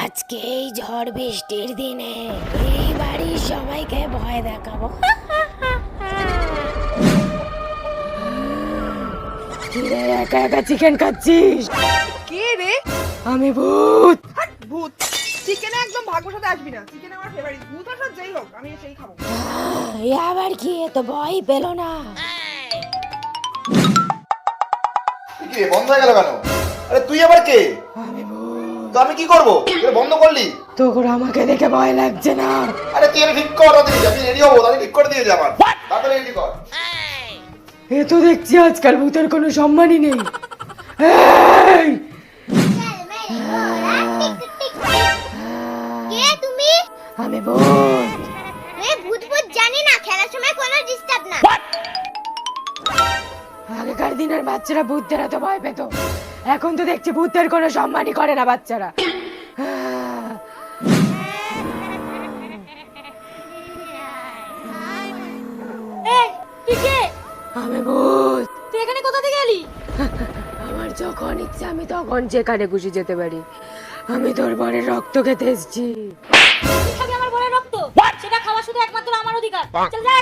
আজকে এই ঝড় বৃষ্টির দিনে এই বাড়ির সবাইকে ভয় দেখাবো। কিরে একা একা চিকেন খাচ্ছিস? কে রে? আমি ভূত। হাট, ভূত। চিকেনে একদম ভাগ্যর সাথে আসবি না। চিকেন আমার ফেভারিট। ভূত আসার যাই হোক, আমি সেই খাবো। এ আবার কি? এ তো ভয় পেল না। কি রে, বন্ধ হয়ে গেল কেন? আরে তুই আবার কে? আমি ভূত। তো আমি কি করবো? তুই বন্ধ করলি? তোর আমাকে দেখে ভয় লাগছে না? আরে তুই আমি ঠিক কর তাড়াতাড়ি, আমি রেডি হবো, তাহলে ঠিক করে দিয়ে যা আমার। তাড়াতাড়ি রেডি কর। এ তো দেখছি আজকাল ভূতের কোনো সম্মানই নেই। এই! কে তুমি? আমি ভূত। ভূত ভূত জানি না, খেলার সময় কোনো ডিস্টার্ব না। আগেকার দিনের বাচ্চারা ভূতদের এত ভয় পেত, এখন তো দেখছি ভূতের কোনো সম্মানই করে না বাচ্চারা। এই তুই কে? আমি ভূত। তুই এখানে কোথা থেকে এলি? আমার যখন ইচ্ছে আমি তখন যেখানে খুশি যেতে পারি। আমি তোর বরের রক্ত খেতে এসেছি। তুই খাবি আমার বরের রক্ত? সেটা খাওয়া শুধু একমাত্র আমার অধিকার। চল যা।